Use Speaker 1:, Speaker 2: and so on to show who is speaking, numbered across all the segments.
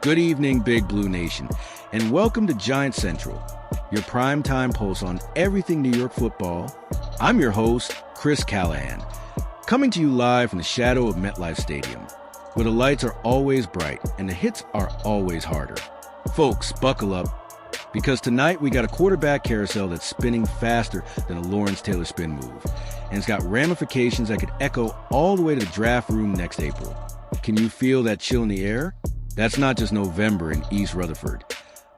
Speaker 1: Good evening, Big Blue Nation, and welcome to Giant Central, your primetime pulse on everything New York football. I'm your host, Chris Callahan, coming to you live from the shadow of MetLife Stadium, where the lights are always bright and the hits are always harder. Folks, buckle up, because tonight we got a quarterback carousel that's spinning faster than a Lawrence Taylor spin move, and it's got ramifications that could echo all the way to the draft room next April. Can you feel that chill in the air? That's not just November in East Rutherford.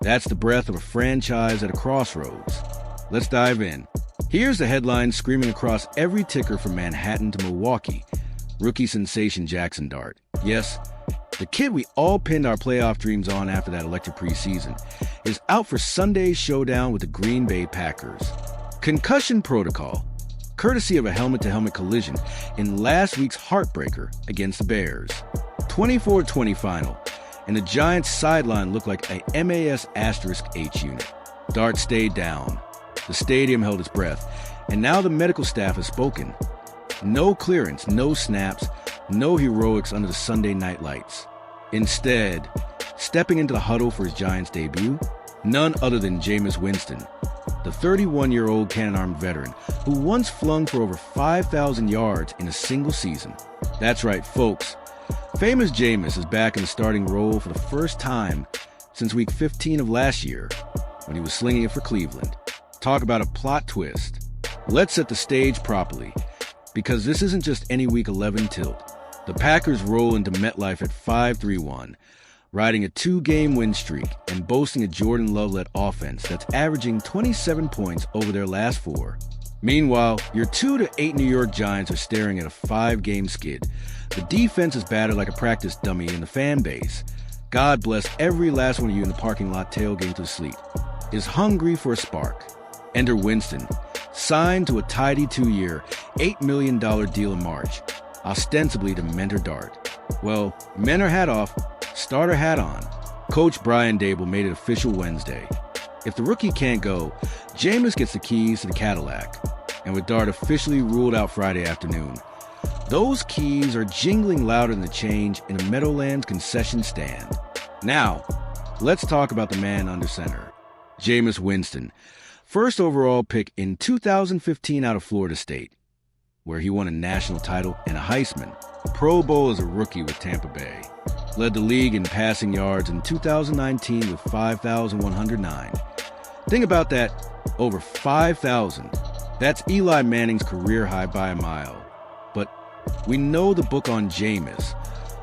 Speaker 1: That's the breath of a franchise at a crossroads. Let's dive in. Here's the headline screaming across every ticker from Manhattan to Milwaukee. Rookie sensation Jackson Dart. Yes, the kid we all pinned our playoff dreams on after that electric preseason is out for Sunday's showdown with the Green Bay Packers. Concussion protocol, courtesy of a helmet-to-helmet collision in last week's heartbreaker against the Bears. 24-20 final, and the Giants' sideline looked like a MAS *H unit. Dart stayed down. The stadium held its breath, and now the medical staff has spoken. No clearance, no snaps, no heroics under the Sunday night lights. Instead, stepping into the huddle for his Giants debut, none other than Jameis Winston, the 31-year-old cannon-armed veteran who once flung for over 5,000 yards in a single season. That's right, folks. Famous Jameis is back in the starting role for the first time since week 15 of last year, when he was slinging it for Cleveland. Talk about a plot twist. Let's set the stage properly, because this isn't just any week 11 tilt. The Packers roll into MetLife at 5-3-1, riding a 2-game win streak and boasting a Jordan Love-led offense that's averaging 27 points over their last 4. Meanwhile, your 2-8 New York Giants are staring at a 5-game skid. The defense is battered like a practice dummy in the fan base. God bless every last one of you in the parking lot tailgating to sleep, is hungry for a spark. Enter Winston, signed to a tidy 2-year, $8 million deal in March, ostensibly to mentor Dart. Well, mentor hat off, starter hat on. Coach Brian Dable made it official Wednesday. If the rookie can't go, Jameis gets the keys to the Cadillac. And with Dart officially ruled out Friday afternoon, those keys are jingling louder than the change in a Meadowlands concession stand. Now, let's talk about the man under center, Jameis Winston, first overall pick in 2015 out of Florida State, where he won a national title and a Heisman, Pro Bowl as a rookie with Tampa Bay. Led the league in passing yards in 2019 with 5,109. Think about that, over 5,000. That's Eli Manning's career high by a mile. But we know the book on Jameis.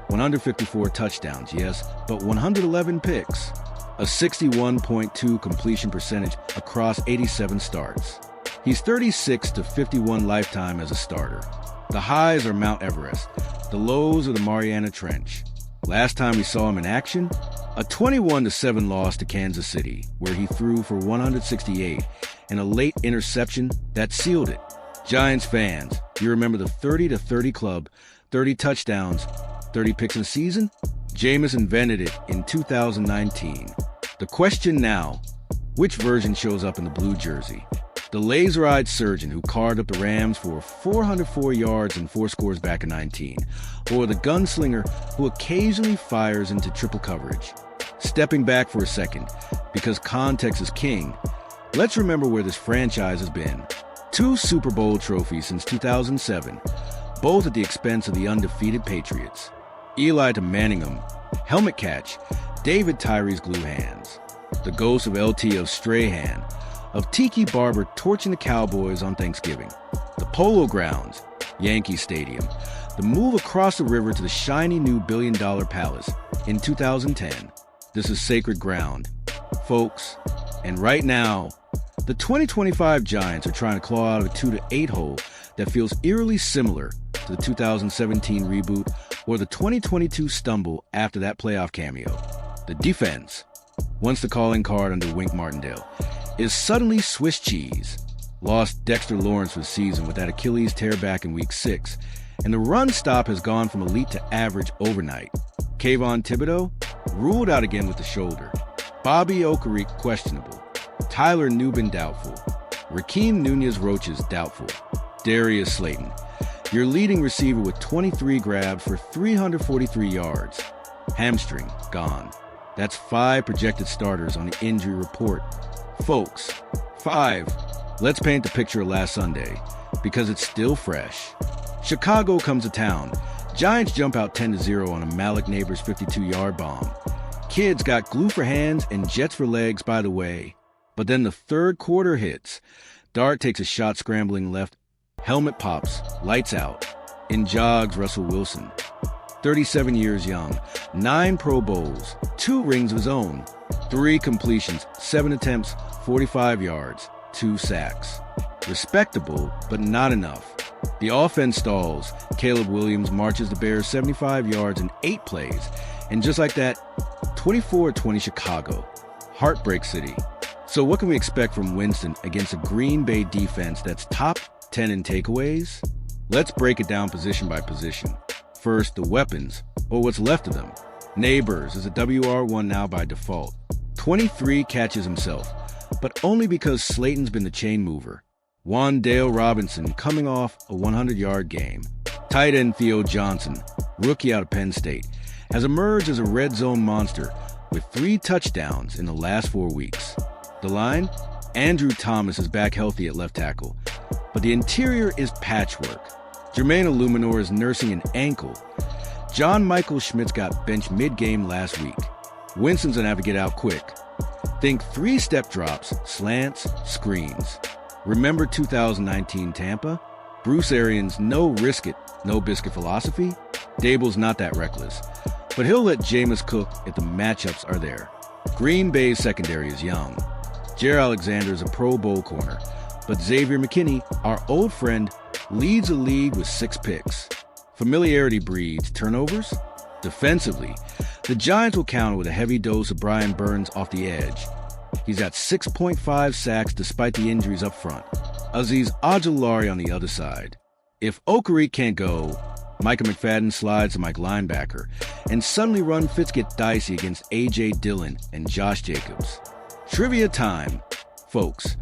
Speaker 1: 154 touchdowns, yes, but 111 picks. A 61.2 completion percentage across 87 starts. He's 36-51 lifetime as a starter. The highs are Mount Everest. The lows are the Mariana Trench. Last time we saw him in action, a 21-7 loss to Kansas City, where he threw for 168 and a late interception that sealed it. Giants fans, you remember the 30-30 club, 30 touchdowns, 30 picks in a season? Jameis invented it in 2019. The question now, which version shows up in the blue jersey? The laser-eyed surgeon who carved up the Rams for 404 yards and 4 scores back in 19, or the gunslinger who occasionally fires into triple coverage? Stepping back for a second, because context is king, let's remember where this franchise has been. 2 Super Bowl trophies since 2007, both at the expense of the undefeated Patriots. Eli to Manningham, helmet catch, David Tyree's glue hands. The ghost of LT Strahan, of Tiki Barber torching the Cowboys on Thanksgiving. The Polo Grounds, Yankee Stadium. The move across the river to the shiny new billion-dollar palace in 2010. This is sacred ground, folks. And right now, the 2025 Giants are trying to claw out of a 2-8 hole that feels eerily similar to the 2017 reboot or the 2022 stumble after that playoff cameo. The defense, once the calling card under Wink Martindale, is suddenly Swiss cheese. Lost Dexter Lawrence for the season with that Achilles tear back in week 6, and the run stop has gone from elite to average overnight. Kayvon Thibodeau ruled out again with the shoulder. Bobby Okereke questionable. Tyler Nubin doubtful. Rakeem Nunez-Roches doubtful. Darius Slayton, your leading receiver with 23 grabs for 343 yards. Hamstring gone. That's 5 projected starters on the injury report. Folks, 5. Let's paint the picture of last Sunday, because it's still fresh. Chicago comes to town. Giants jump out 10-0 on a Malik Neighbors 52-yard bomb. Kids got glue for hands and jets for legs, by the way. But then the third quarter hits. Dart takes a shot scrambling left. Helmet pops. Lights out. In jogs Russell Wilson. 37 years young. 9 Pro Bowls. 2 rings of his own. 3 completions. 7 attempts. 45 yards. 2 sacks. Respectable, but not enough. The offense stalls. Caleb Williams marches the Bears 75 yards in 8 plays. And just like that, 24-20 Chicago. Heartbreak City. So what can we expect from Winston against a Green Bay defense that's top 10 in takeaways? Let's break it down position by position. First, the weapons, or what's left of them. Neighbors is a WR1 now by default. 23 catches himself, but only because Slayton's been the chain mover. Wan'Dale Robinson coming off a 100-yard game. Tight end Theo Johnson, rookie out of Penn State, has emerged as a red zone monster with 3 touchdowns in the last 4 weeks. The line? Andrew Thomas is back healthy at left tackle, but the interior is patchwork. Jermaine Illuminor is nursing an ankle. John Michael Schmitz got benched mid-game last week. Winston's gonna have to get out quick. Think 3-step drops, slants, screens. Remember 2019 Tampa? Bruce Arians' no risk it, no biscuit philosophy? Dable's not that reckless, but he'll let Jameis cook if the matchups are there. Green Bay's secondary is young. Jair Alexander is a Pro Bowl corner, but Xavier McKinney, our old friend, leads the league with 6 picks. Familiarity breeds turnovers. Defensively, the Giants will counter with a heavy dose of Brian Burns off the edge. He's got 6.5 sacks despite the injuries up front. Azeez Ojulari on the other side. If Okari can't go, Micah McFadden slides to Mike linebacker, and suddenly run fits get dicey against A.J. Dillon and Josh Jacobs. Trivia time. Folks,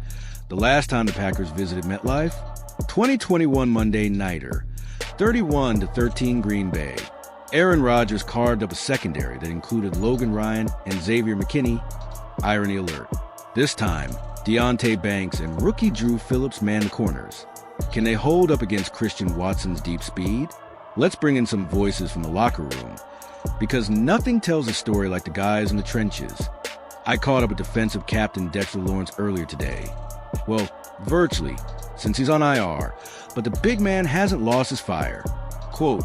Speaker 1: the last time the Packers visited MetLife, 2021 Monday Nighter, 31-13 Green Bay. Aaron Rodgers carved up a secondary that included Logan Ryan and Xavier McKinney. Irony alert. This time, Deontay Banks and rookie Drew Phillips man the corners. Can they hold up against Christian Watson's deep speed? Let's bring in some voices from the locker room, because nothing tells a story like the guys in the trenches. I caught up with defensive captain Dexter Lawrence earlier today. Well, virtually, since he's on IR, but the big man hasn't lost his fire. Quote,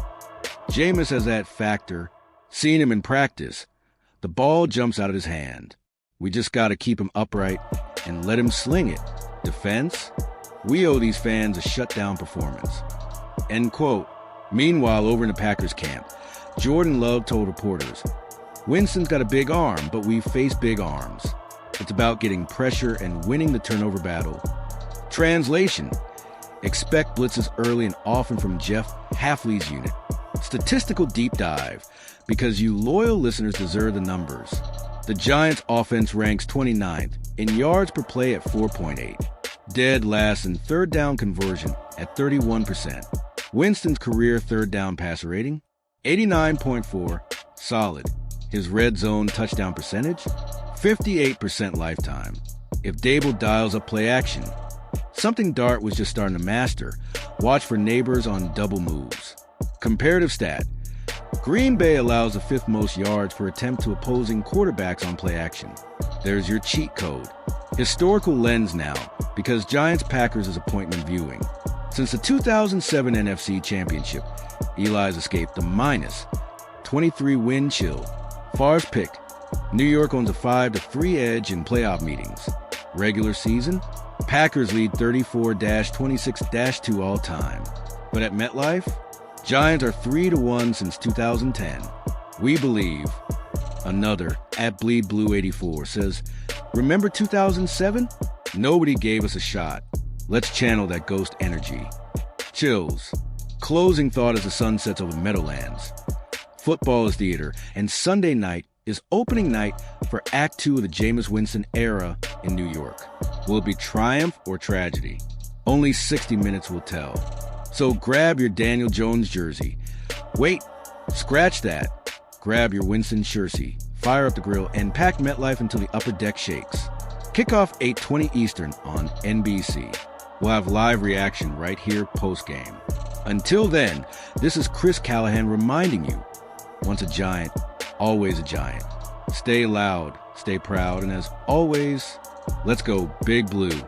Speaker 1: Jameis has that factor. Seeing him in practice, the ball jumps out of his hand. We just got to keep him upright and let him sling it. Defense? We owe these fans a shutdown performance. End quote. Meanwhile, over in the Packers camp, Jordan Love told reporters, Winston's got a big arm, but we face big arms. It's about getting pressure and winning the turnover battle. Translation: expect blitzes early and often from Jeff Hafley's unit. Statistical deep dive, because you loyal listeners deserve the numbers. The Giants' offense ranks 29th in yards per play at 4.8. Dead last in third down conversion at 31%. Winston's career third down passer rating, 89.4, solid. His red zone touchdown percentage, 58% lifetime. If Dable dials up play action, something Dart was just starting to master, watch for neighbors on double moves. Comparative stat: Green Bay allows the 5th most yards per attempt to opposing quarterbacks on play action. There's your cheat code. Historical lens now, because Giants-Packers is appointment viewing. Since the 2007 NFC Championship, Eli's escaped the minus 23 win chill. Favre's pick: New York owns a 5-3 edge in playoff meetings. Regular season, Packers lead 34-26-2 all time. But at MetLife, Giants are 3-1 since 2010. We believe. Another, at Bleed Blue 84, says, remember 2007? Nobody gave us a shot. Let's channel that ghost energy. Chills. Closing thought as the sun sets over Meadowlands. Football is theater, and Sunday night is opening night for Act 2 of the Jameis Winston era in New York. Will it be triumph or tragedy? Only 60 minutes will tell. So grab your Daniel Jones jersey. Wait, scratch that. Grab your Winston jersey. fire up the grill, and pack MetLife until the upper deck shakes. Kickoff 8:20 Eastern on NBC. We'll have live reaction right here post-game. Until then, this is Chris Callahan reminding you, once a Giant, always a Giant. Stay loud, stay proud, and as always, let's go Big Blue.